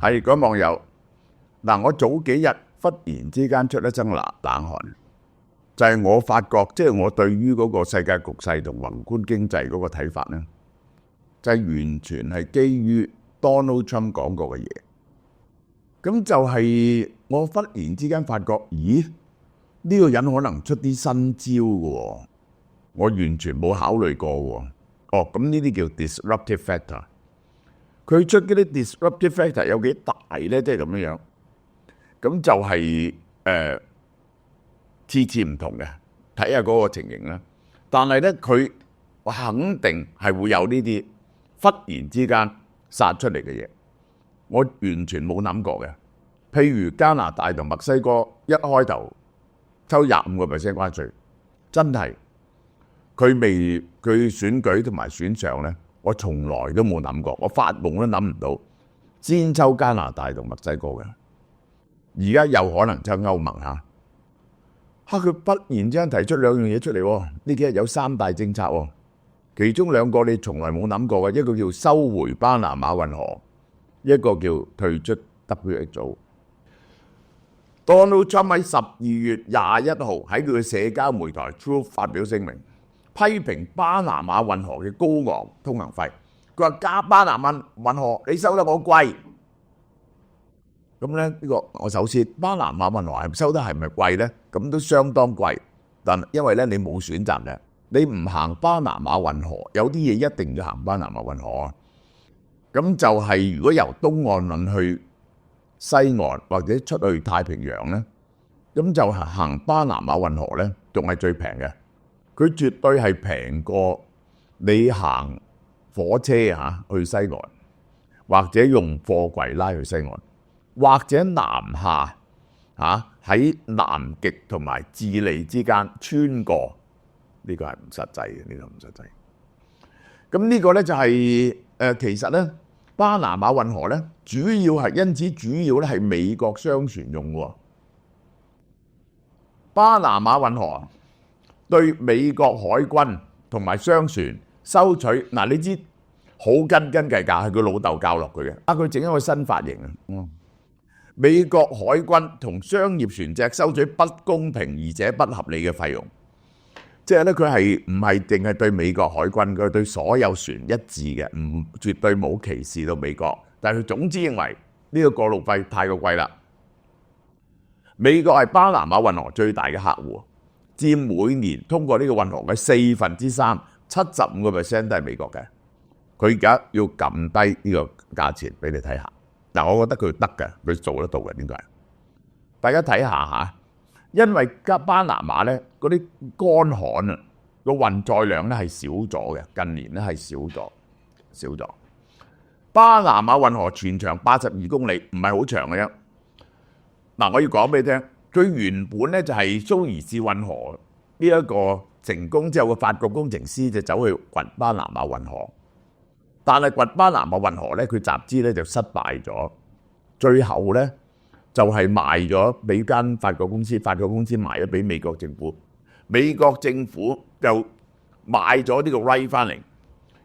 係嗰網友嗱，我早幾日忽然之間出一陣冷汗，就係我發覺，即係我對於嗰個世界局勢同宏觀經濟嗰個睇法咧，就係完全係基於 Donald Trump 講過嘅嘢。咁就係我忽然之間發覺，咦？呢個人可能出啲新招嘅喎，我完全冇考慮過喎。哦，咁呢啲叫 disruptive factor。佢出嗰啲 disruptive factor 有幾大咧？即係咁樣樣。咁就係次次唔同嘅，睇下嗰個情形啦。但係咧，佢我肯定係會有呢啲忽然之間殺出嚟嘅嘢，我完全冇諗過嘅。譬如加拿大同墨西哥一開頭抽25% 關稅，真係佢選舉同埋選上咧，我從來都冇諗過，我發夢都諗唔到先抽加拿大同墨西哥嘅。而家有可能抽歐盟嚇，佢忽然之間提出兩樣嘢出嚟喎。呢幾日有3大政策喎，其中2個你從來冇諗過嘅，一個叫收回巴拿馬運河，一個叫退出 WHO。Donald Trump 喺12月21號喺佢嘅社交媒體 Truth 發表聲明，批評巴拿馬運河嘅高昂通行費。佢話加巴拿馬運河你收得我貴。咁咧呢個我首先巴拿馬運河係收得係咪貴咧？咁都相當貴，但因為咧你冇選擇嘅，你唔行巴拿馬運河，有啲嘢一定要行巴拿馬運河啊。咁就係如果由東岸運去西岸或者出去太平洋咧，咁就行巴拿馬運河咧，仲係最平嘅。佢絕對係平過你行火車去西岸，或者用貨櫃拉去西岸。或者南下喺南極同埋智利之間穿過，呢個係唔實際嘅，呢個唔實際。咁呢個咧就係其實咧巴拿馬運河咧主要係美國商船用喎。巴拿馬運河對美國海軍同埋商船收取嗱，你知好斤計價，係佢老豆教落佢嘅。佢整一個新髮型啊！美國海軍同商業船隻收取不公平而且不合理嘅費用，即係咧佢係唔係淨係對美國海軍，佢對所有船一致嘅，唔絕對冇歧視到美國。但係佢總之認為呢個過路費太過貴啦。美國係巴拿馬運河最大嘅客戶，佔每年通過呢個運河嘅3%，75% 都係美國嘅。佢而家要撳低呢個價錢俾你睇下。嗱，我覺得佢得嘅，佢做得到嘅，點解？大家睇下嚇，因為巴拿馬咧嗰啲乾旱啊，個運載量咧係少咗嘅，近年咧係少咗。巴拿馬運河全長82公里，唔係好長嘅啫。嗱，我要講俾你聽，佢原本咧就係蘇伊士運河呢一個成功之後，個法國工程師就走去掘巴拿馬運河。但係掘巴拿馬運河咧，佢集資咧就失敗咗，最後咧就係賣咗俾間法國公司，法國公司賣咗俾美國政府，美國政府就買咗呢個 right 翻嚟，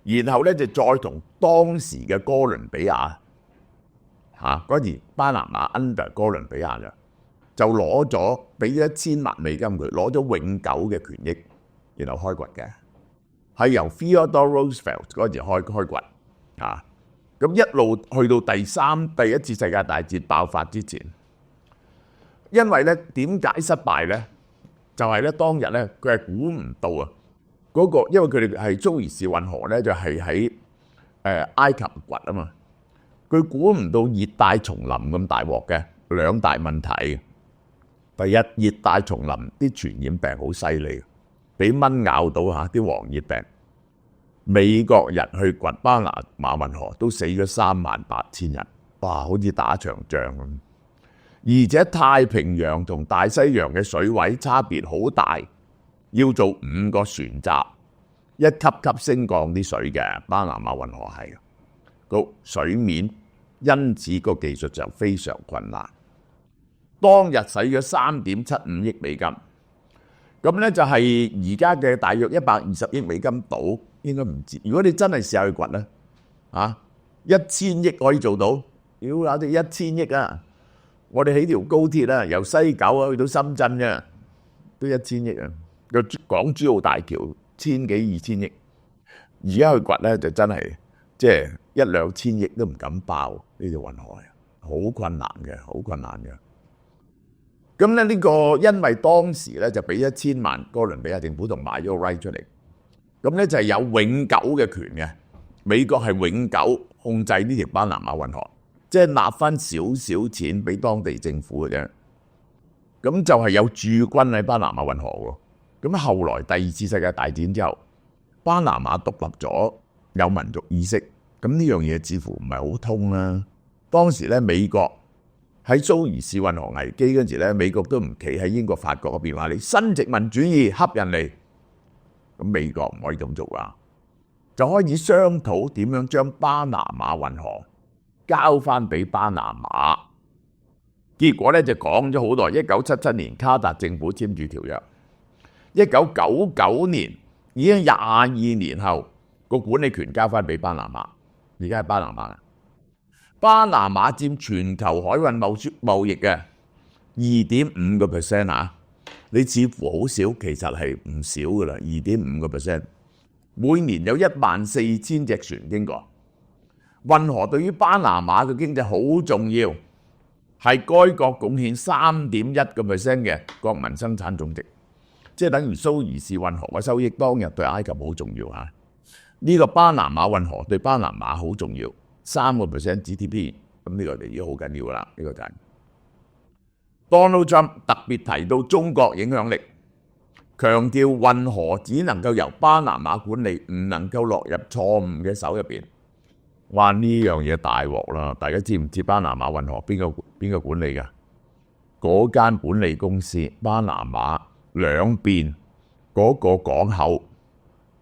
然後咧就再同當時嘅哥倫比亞嗰時巴拿馬 under 哥倫比亞就攞咗俾$1000萬佢，攞咗永久嘅權益，然後開掘嘅。係由 Theodore Roosevelt 嗰陣時開掘咁一路去到第一次世界大戰爆發之前，因為咧點解失敗咧？就係咧當日咧佢係估唔到嗰個，因為佢哋係蘇伊士運河咧就係喺埃及掘啊嘛，佢估唔到熱帶叢林咁大鑊嘅2大問題。第一，熱帶叢林啲傳染病好犀利。俾蚊咬到啲黃熱病，美國人去掘巴拿馬運河都死咗38000人，哇！好似打場仗咁。而且太平洋同大西洋嘅水位差別好大，要做5個船閘，一級級升降啲水嘅。巴拿馬運河係個水面，因此個技術就非常困難。當日使咗$3.75億美金。咁咧就係而家嘅大約120億美金到，應該唔止。如果你真係試下去掘咧，1000億可以做到，屌嗱啲1000億啊！我哋起條高鐵啊，由西九啊去到深圳嘅，都1000億啊！個港珠澳大橋1000幾2000億，而家去掘咧就真係即係1、2千億都唔敢爆呢條運河，好困難嘅，好困難嘅。咁咧呢個因為當時咧就俾1000萬哥倫比亞政府同買咗個 right 出嚟，咁咧就係有永久嘅權嘅，美國係永久控制呢條巴拿馬運河，即係納翻少少錢俾當地政府嘅啫。咁就係有駐軍喺巴拿馬運河喎。咁後來第2次世界大戰之後，巴拿馬獨立咗，有民族意識，咁呢樣嘢似乎唔係好通啦。當時咧美國喺蘇伊士運河危機嗰陣時咧，美國都唔企喺英國、法國嗰邊話你新殖民主義恰人嚟，咁美國唔可以咁做啊，就開始商討點樣將巴拿馬運河交翻俾巴拿馬。結果咧就講咗好耐，1977年卡達政府簽署條約，1999年已經22年後個管理權交翻俾巴拿馬，而家係巴拿馬。巴拿馬佔全球海運貿易嘅2.5% 啊！你似乎好少，其實係唔少噶啦，2.5%。每年有14000隻船經過。運河對於巴拿馬嘅經濟好重要，係該國貢獻3.1% 嘅國民生產總值，即係等於蘇伊士運河嘅收益當日對埃及好重要嚇。呢個巴拿馬運河對巴拿馬好重要。3% GDP， 咁呢個就已經好緊要啦。呢個就係 Donald Trump 特別提到中國影響力，強調運河只能夠由巴拿馬管理，唔能夠落入錯誤嘅手入邊。哇！呢樣嘢大鑊啦！大家知唔知巴拿馬運河邊個管理㗎？嗰間管理公司，巴拿馬兩邊嗰個港口，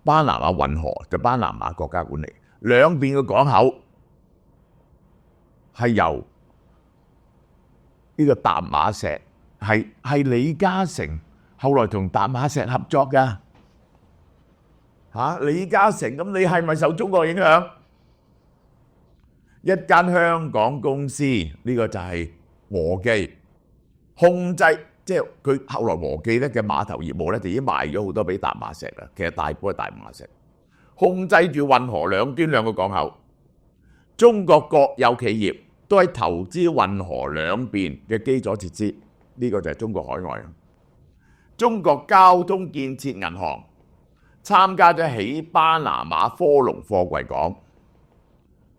巴拿馬運河就巴拿馬國家管理，兩邊嘅港口係由呢個淡馬錫，係李嘉誠後來同淡馬錫合作㗎嚇。李嘉誠，咁你係咪受中國影響？一間香港公司，呢個就係和記控制，即係佢後來和記咧嘅碼頭業務咧就已經賣咗好多俾淡馬錫啦。其實大部係淡馬錫控制住運河兩端兩個港口。中國國有企業都係投資運河兩邊嘅基礎設施，呢個就係中國海外。中國交通建設銀行參加咗起巴拿馬科隆貨櫃港。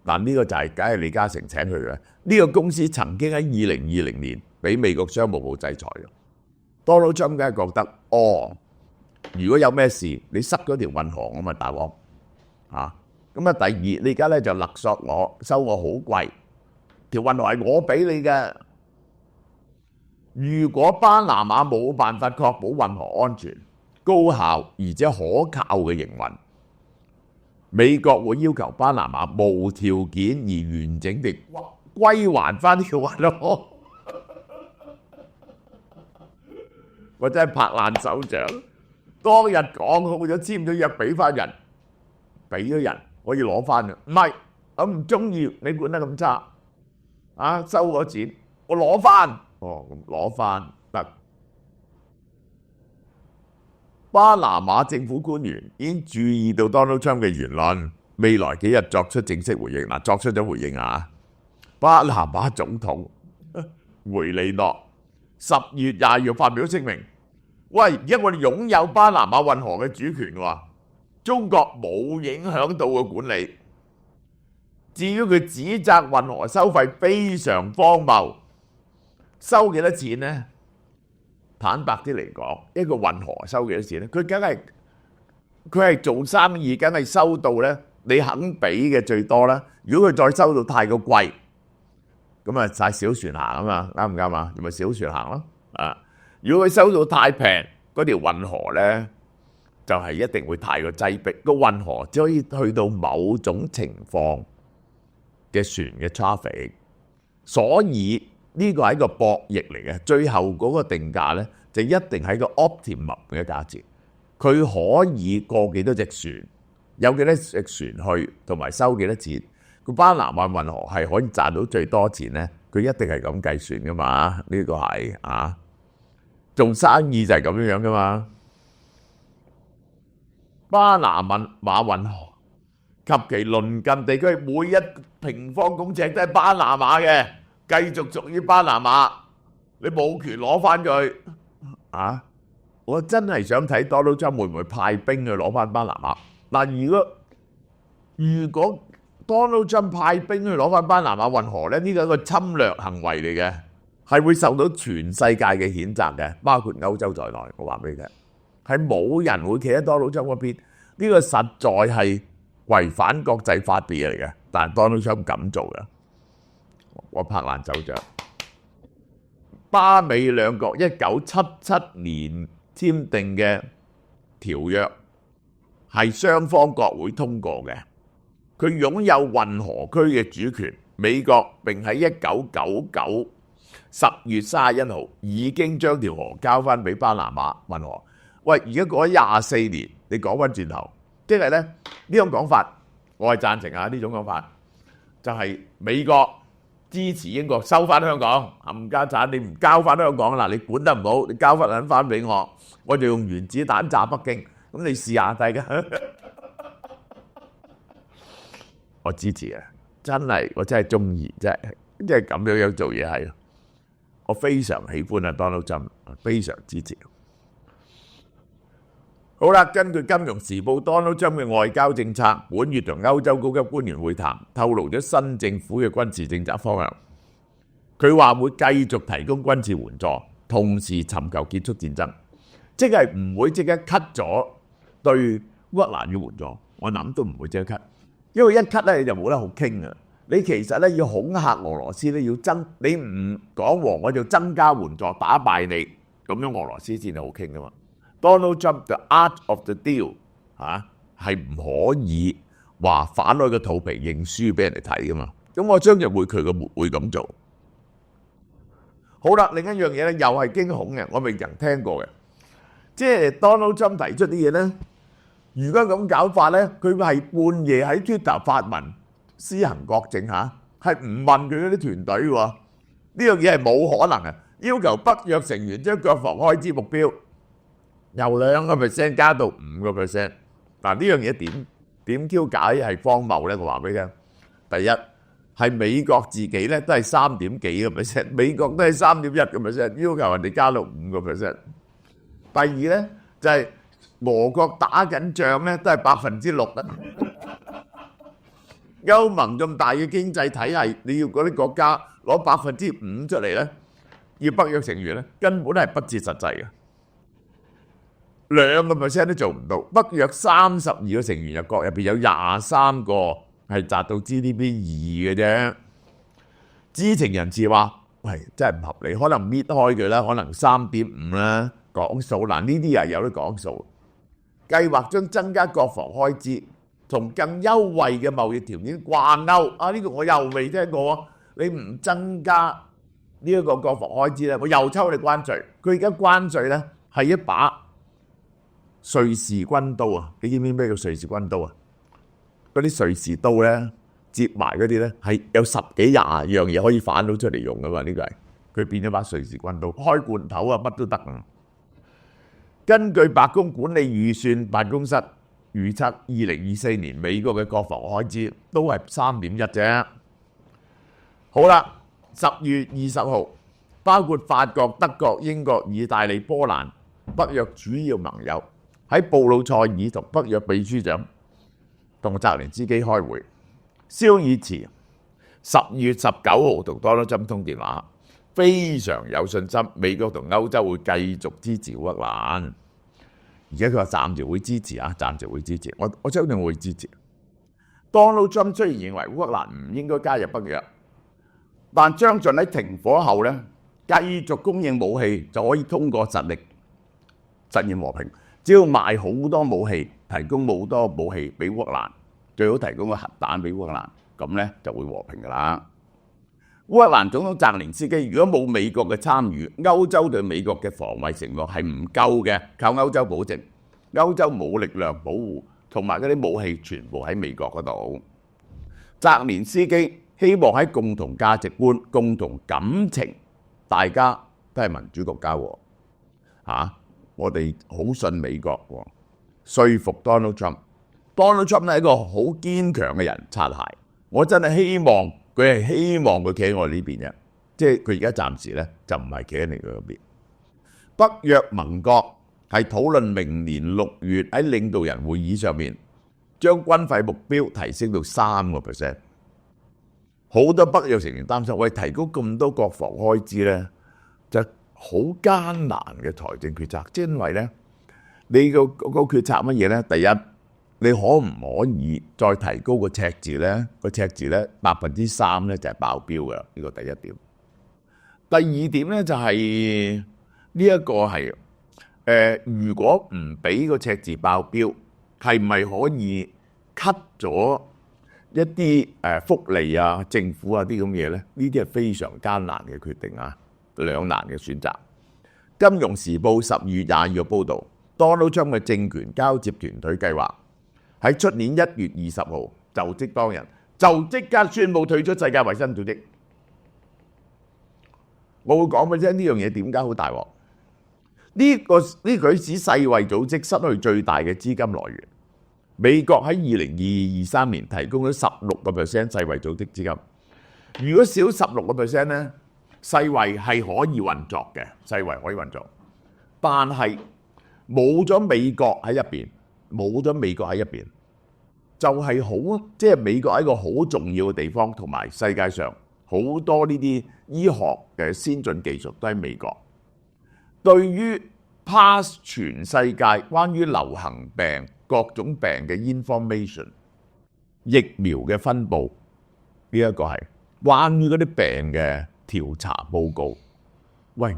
嗱，呢個就係梗係李嘉誠請佢嘅。呢個公司曾經喺2020年俾美國商務部制裁嘅。Donald Trump 梗係覺得，如果有咩事，你塞咗條運河，我咪大鑊嚇。咁啊，第二，你而家咧就勒索我，收我好貴，條運河係我俾你嘅。如果巴拿馬冇辦法確保運河安全、高效而且可靠嘅營運，美國會要求巴拿馬無條件而完整地歸還翻條運河。我真係拍爛手掌。當日講好咗簽咗約，俾翻人，俾咗人可以攞翻嘅。唔係，我唔中意你管得咁差，收我錢，我攞翻。咁攞翻得。巴拿馬政府官員已經注意到 Donald Trump 嘅言論，未來幾日作出正式回應。作出咗回應啊！巴拿馬總統梅利諾10月20日發表聲明，喂，而家我哋擁有巴拿馬運河嘅主權喎，中國冇影響到個管理。至於佢指責運河收費非常荒謬，收幾多錢呢？坦白啲嚟講，一個運河收幾多錢呢？佢係做生意，梗係收到咧你肯俾嘅最多啦。如果佢再收到太過貴，咁啊曬小船行啊嘛，啱唔啱啊？咪小船行咯。如果佢收到太平，嗰條運河咧就係一定會太過擠迫。個運河只可以去到某種情況嘅船嘅 traffic， 所以呢個係一個博弈嚟嘅。最後嗰個定價咧就一定係個 optimum 嘅價錢。佢可以過幾多隻船，有幾多隻船去，同埋收幾多錢。個巴拿馬運河係可以賺到最多錢咧，佢一定係咁計算噶嘛？呢個係啊，做生意就係咁樣噶嘛。巴拿馬運河及其鄰近地區每一平方公尺都係巴拿馬嘅，繼續屬於巴拿馬，你冇權攞翻佢啊！我真係想睇 Donald Trump 會唔會派兵去攞翻巴拿馬嗱？如果 Donald Trump 派兵去攞翻巴拿馬運河咧，呢個係一個侵略行為嚟嘅，係會受到全世界嘅譴責嘅，包括歐洲在內。我話俾你聽，係冇人會企喺 Donald Trump 嗰邊，呢個實在係違反國際法嘅嘢嚟嘅。但係 Donald Trump 咁做嘅，我拍爛手掌。巴美兩國1977年簽訂嘅條約係雙方國會通過嘅，佢擁有運河區嘅主權。美國並喺1999 10月31號已經將條河交翻俾巴拿馬運河。喂，而家過咗24年，你講翻轉頭，即係咧呢種講法，我係贊成啊！呢種講法就係美國支持英國收翻香港，冚家鏟你唔交翻香港啦，你管得唔好，你交翻俾我，我就用原子彈炸北京。咁你試下睇㗎，我支持啊！真係我真係中意，真係咁樣做嘢係，我非常喜歡啊 Donald Trump， 非常支持。好啦，根據《金融時報》，Donald Trump 嘅外交政策本月同歐洲高級官員會談，透露咗新政府嘅軍事政策方向。佢話會繼續提供軍事援助，同時尋求結束戰爭，即係唔會即刻 cut 咗對烏克蘭嘅援助。我諗都唔會即刻 cut，因為一 cut 咧你就冇得好傾啊！你其實咧要恐嚇俄羅斯咧，你唔講和我就增加援助打敗你，咁樣俄羅斯先係好傾噶嘛。Donald Trump the art of the deal 係唔可以話反開個肚皮認輸俾人哋睇噶嘛。咁我相信佢會咁做。好啦，另一樣嘢咧又係驚恐嘅，我未曾聽過嘅，即係 Donald Trump 提出啲嘢咧，如果咁搞法咧，佢係半夜喺 Twitter 發文施行國政嚇，係唔問佢嗰啲團隊喎。呢樣嘢係冇可能嘅，要求北約成員將國防開支目標由2% 加到5%。嗱，呢樣嘢點解係荒謬咧？我話俾你聽，第一係美國自己咧都係3點幾個 percent， 美國都係3.1個 percent， 要求人哋加到5%。第二咧就係俄國打緊仗咧都係6%啊。歐盟咁大嘅經濟體系，你要嗰啲國家攞5%出嚟咧，要北約成員咧根本係不切實際嘅。2% 都做唔到，北約32個成員國入邊有23個係達到 GDP 2嘅啫。知情人士話：喂，真係唔合理，可能搣開佢啦，可能3.5啦，講數嗱，呢啲係有得講數。計劃將增加國防開支同更優惠嘅貿易條件掛鈎啊！呢個我又未聽過啊！你唔增加呢一個國防開支咧，我又抽你關稅。佢而家關稅咧係一把瑞士軍刀啊！你知唔知咩叫瑞士軍刀啊？嗰啲瑞士刀咧，接埋嗰啲咧係有10幾20樣嘢可以反到出嚟用噶嘛？呢個係佢變咗把瑞士軍刀，開罐頭啊，乜都得啊！根據白宮管理預算辦公室預測，2024年美國嘅國防開支都係3.1啫。好啦，10月20號，包括法國、德國、英國、意大利、波蘭北約主要盟友喺布魯塞爾同北約秘書長同澤連斯基開會。肖爾茨10月19號同 Donald Trump 通電話，非常有信心美國同歐洲會繼續支持烏克蘭。而家佢話暫時會支持啊，暫時會支持。我相信會支持。Donald Trump 雖然認為烏克蘭唔應該加入北約，但相信喺停火後咧，繼續供應武器就可以通過實力實現和平。只要賣好多武器，提供好多武器俾烏克蘭，最好提供個核彈俾烏克蘭，咁咧就會和平噶啦。烏克蘭總統澤連斯基如果冇美國嘅參與，歐洲對美國嘅防衛承諾係唔夠嘅，靠歐洲保證，歐洲冇力量保護，同埋嗰啲武器全部喺美國嗰度。澤連斯基希望喺共同價值觀、共同感情，大家都係民主國家喎。我哋好信美國喎，說服 Donald Trump。Donald Trump 係一個好堅強嘅人，擦鞋。我真係希望佢企喺我呢邊嘅，即係佢而家暫時咧就唔係企喺你嗰邊。北約盟國係討論明年6月喺領導人會議上面將軍費目標提升到3%。好多北約成員擔心，喂，提高咁多國防開支咧，就好艱難嘅財政決策。即係因為咧，你個決策乜嘢咧？第一，你可唔可以再提高個赤字咧？個赤字咧3%咧就係爆標嘅，呢個第一點。第二點咧就係呢一個係如果唔俾個赤字爆標，係咪可以 cut 咗一啲福利啊、政府啊啲咁嘢咧？呢啲係非常艱難嘅決定啊，兩難嘅選擇。金融時報12月22日報導，Donald Trump 嘅政權交接團隊計劃喺出年1月20號就職當日就即刻宣布退出世界衛生組織。我會講俾你聽呢樣嘢點解好大鑊？呢舉使世衛組織失去最大嘅資金來源。美國喺2022-23年提供咗16% 世衛組織資金。如果少16% 咧，世衛係可以運作嘅，世衛可以運作。但係冇咗美國喺入邊，就係好，即係美國係一個好重要嘅地方，同埋世界上好多呢啲醫學嘅先進技術都喺美國。對於 pass 全世界關於流行病各種病嘅 information、疫苗嘅分佈，呢一個係關於嗰啲病嘅調查報告。喂，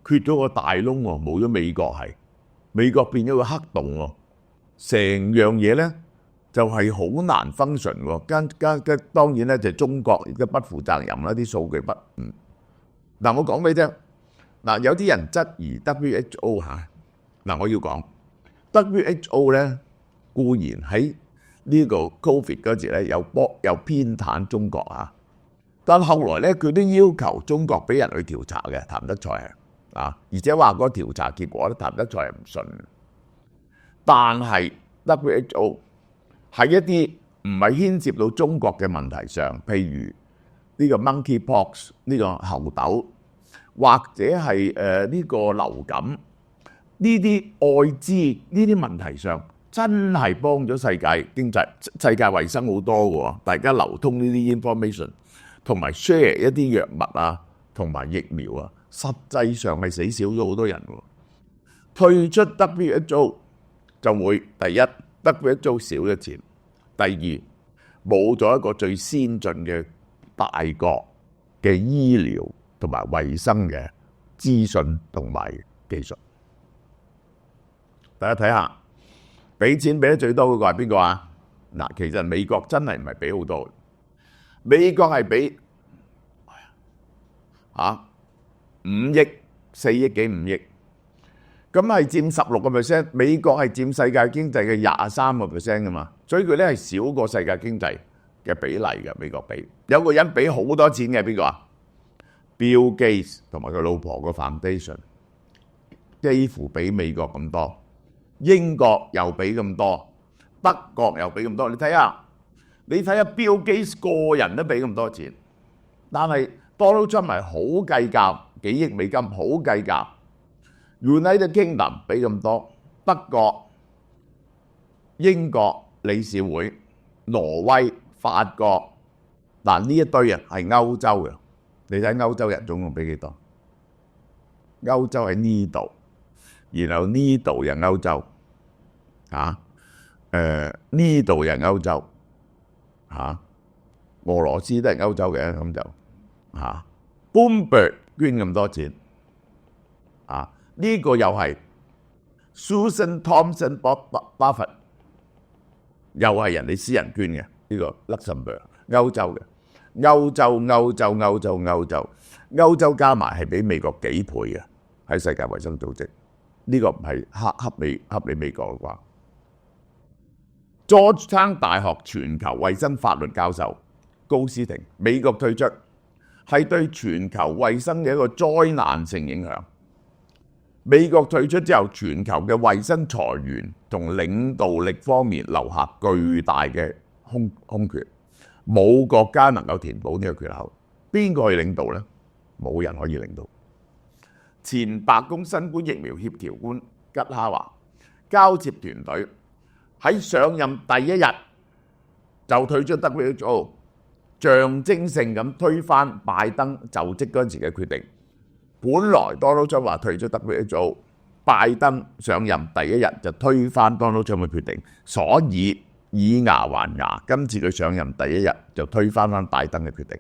缺咗個大窿喎，冇咗美國係，美國變咗個黑洞喎，成樣嘢咧就係好難 function 喎。當然咧就中國亦都不負責任啦，啲數據不嗱，我講俾你聽嗱，有啲人質疑 WHO 嗱，我要講 WHO 咧固然喺呢個 Covid 嗰時咧有偏袒中國啊，但後來咧佢都要求中國俾人去調查嘅，譚德塞係而且話個調查結果咧譚德塞係唔信。但係 WHO 喺一啲唔係牽涉到中國嘅問題上，譬如呢個 monkeypox 呢個猴痘，或者係呢個流感，呢啲愛滋呢啲問題上，真係幫咗世界經濟、世界衛生好多嘅喎。大家流通呢啲 information， 同埋 share 一啲藥物啊，同埋疫苗啊，實際上係死少咗好多人喎。退出 WHO 就會第一 WHO 少咗錢，第二冇咗一個最先進嘅大國嘅醫療同埋衛生嘅資訊同埋技術。大家睇下，俾錢俾得最多嗰個係邊個啊？嗱，其實美國真係唔係俾好多，美國係俾5億、4億幾5億，咁係佔16%。美國係佔世界經濟嘅23% 噶嘛，所以佢咧係少過世界經濟嘅比例嘅。美國俾有個人俾好多錢嘅邊個啊？Bill Gates 同埋佢老婆個 foundation 幾乎俾美國咁多。英國又俾咁多，德國又俾咁多，你睇下 Bill Gates 個人都俾咁多錢，但係 Donald Trump 係好計較，幾億美金好計較。United Kingdom 俾咁多，德國、英國理事會、挪威、法國，嗱呢一堆人係歐洲嘅，你睇歐洲人總共俾幾多？歐洲喺呢度。然後呢度又歐洲，呢度又歐洲，俄羅斯都係歐洲嘅，咁就Bloomberg 捐咁多錢，呢個又係 Susan Thompson Buffett 又係人哋私人捐嘅，呢個 Luxembourg 歐洲嘅，歐洲加埋係比美國幾倍嘅喺世界衛生組織。呢個唔係恰你美國嘅啩。Georgetown 大學全球衛生法律教授高斯廷，美國退出係對全球衛生嘅一個災難性影響。美國退出之後，全球嘅衛生財源同領導力方面留下巨大嘅空缺，冇國家能夠填補呢個缺口。邊個去領導呢？冇人可以領導。前白宮新冠疫苗協調官吉哈話，交接團隊喺上任第一日就退出 WHO， 象徵性咁推翻拜登就職嗰陣時嘅決定。本來 Donald Trump 話退出 WHO， 拜登上任第一日就推翻 Donald Trump 嘅決定，所以以牙還牙，今次佢上任第一日就推翻拜登嘅決定。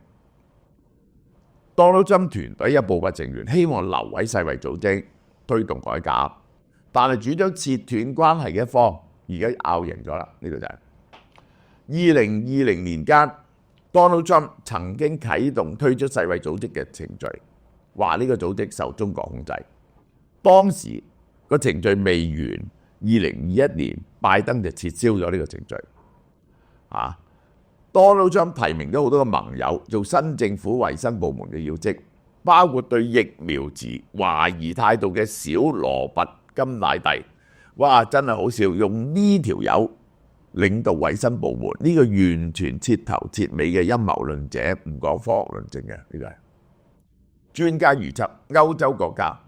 Donald Trump 團隊一部分成員希望留喺世衛組織推動改革，但係主張切斷關係嘅一方而家拗贏咗啦。呢個就係2020年間 Donald Trump 曾經啟動推出世衛組織嘅程序，話呢個組織受中國控制。當時個程序未完，2021年拜登就撤銷咗呢個程序。Donald Trump 提名咗好多個盟友做新政府衛生部門嘅要職，包括對疫苗持懷疑態度嘅小羅拔甘迺迪。哇！真係好笑，用呢條友領導衛生部門，呢個完全徹頭徹尾嘅陰謀論者，唔講科學論證嘅。呢個係專家預測，歐洲國家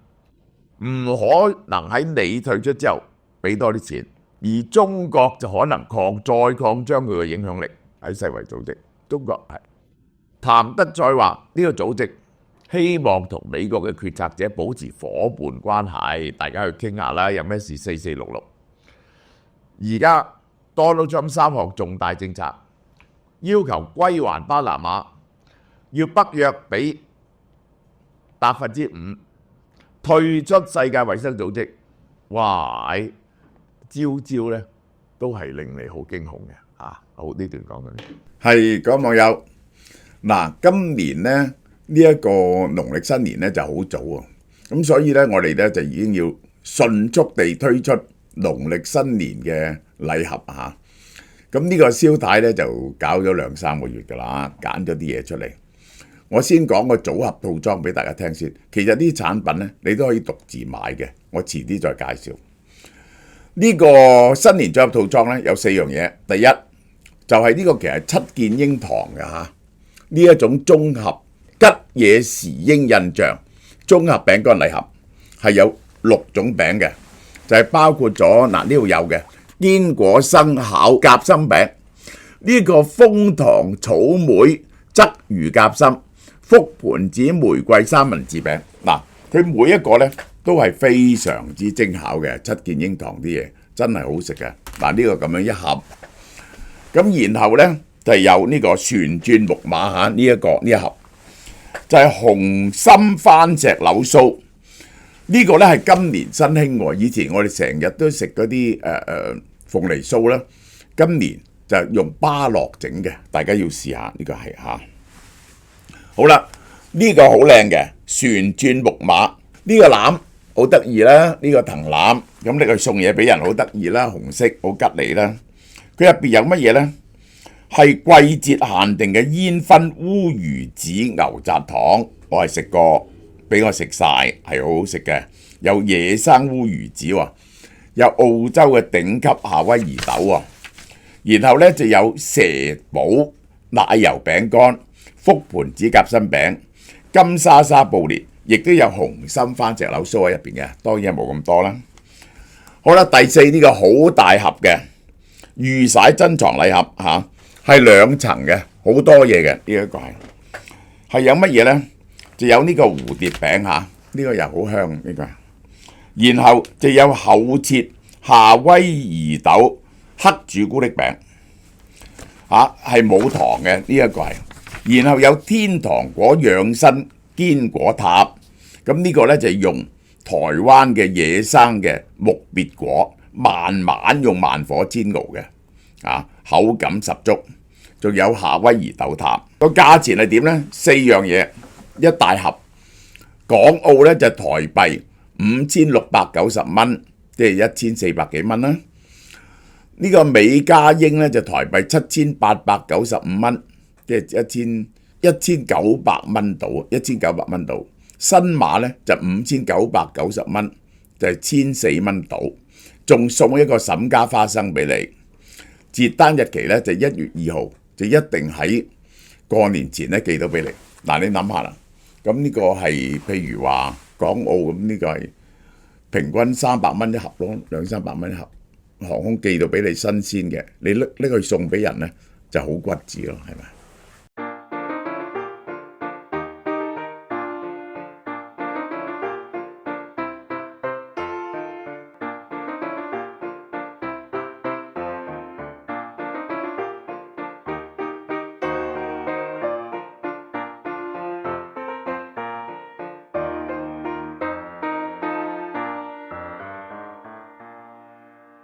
唔可能喺你退出之後俾多啲錢，而中國就可能再擴張佢嘅影響力喺世衛組織。中國係譚德塞話呢個組織希望同美國嘅決策者保持伙伴關係，大家去傾下啦，有咩事4466。而家 Donald Trump 3項重大政策，要求歸還巴拿馬，要北約俾5%，退出世界衛生組織。哇！招招咧都係令你好驚恐嘅。好，呢段講緊係各位網友嗱，今年咧呢一個農曆新年咧就好早啊，咁所以咧我哋咧就已經要迅速地推出農曆新年嘅禮盒嚇。咁呢個蕭太咧就搞咗2-3個月㗎啦，揀咗啲嘢出嚟。我先講個組合套裝俾大家聽先。其實啲產品咧你都可以獨自買嘅，我遲啲再介紹。呢個新年組合套裝咧有4樣嘢。第一就係呢個其實7件櫻糖嘅嚇，呢一種綜合吉野時櫻印象綜合餅乾禮盒，係有6種餅嘅，就係包括咗呢度有嘅堅果生巧夾心餅，呢個楓糖草莓鯽魚夾心，覆盆子玫瑰三文治餅。佢每一個咧都係非常之精巧嘅，7件櫻糖啲嘢真係好食嘅。呢個咁樣一盒。咁然後咧就係有呢個旋轉木馬嚇，呢一盒就係紅心番石榴酥。呢個咧係今年新興喎，以前我哋成日都食嗰啲鳳梨酥啦，今年就用芭樂整嘅，大家要試下。呢個係嚇。好啦，呢個好靚嘅旋轉木馬，呢個籃好得意啦，呢個藤籃，咁你去送嘢俾人好得意啦，紅色好吉利啦。佢入邊有乜嘢呢？係季節限定嘅煙燻烏魚子牛軋糖，我係食過，俾我食晒，係好好食嘅。有野生烏魚子喎，有澳洲嘅頂級夏威夷豆喎，然後呢就有蛇寶奶油餅乾、覆盆子夾心餅、金沙沙布列，亦都有紅心番石榴酥喺入邊嘅，當然係冇咁多啦。好啦，第4呢個好大盒嘅御璽珍藏禮盒嚇，係2層嘅，好多嘢嘅。呢一個係有乜嘢呢？就有呢個蝴蝶餅嚇，呢個又好香呢個。然後就有厚切夏威夷豆黑朱古力餅嚇，係冇糖嘅，呢一個係。然後有天堂果養生堅果塔，咁呢個呢就係用台灣嘅野生嘅木別果，慢慢用慢火煎熬嘅，口感十足。仲有夏威夷豆塔，個價錢係點呢？4樣嘢一大盒，港澳呢就台幣5690蚊，即係1400幾蚊啦。呢個美加英呢就台幣7895蚊，即係1900蚊到，1900蚊到。新碼咧就5990蚊，就係1400蚊到，仲送一個沈家花生俾你。截單日期咧就1月2號，就一定喺過年前咧寄到俾你。嗱，你諗下啦，咁呢個係譬如話港澳咁，呢個係平均300蚊一盒咯，200-300蚊一盒，航空寄到俾你新鮮嘅，你拎去送俾人咧就好骨子咯，係咪？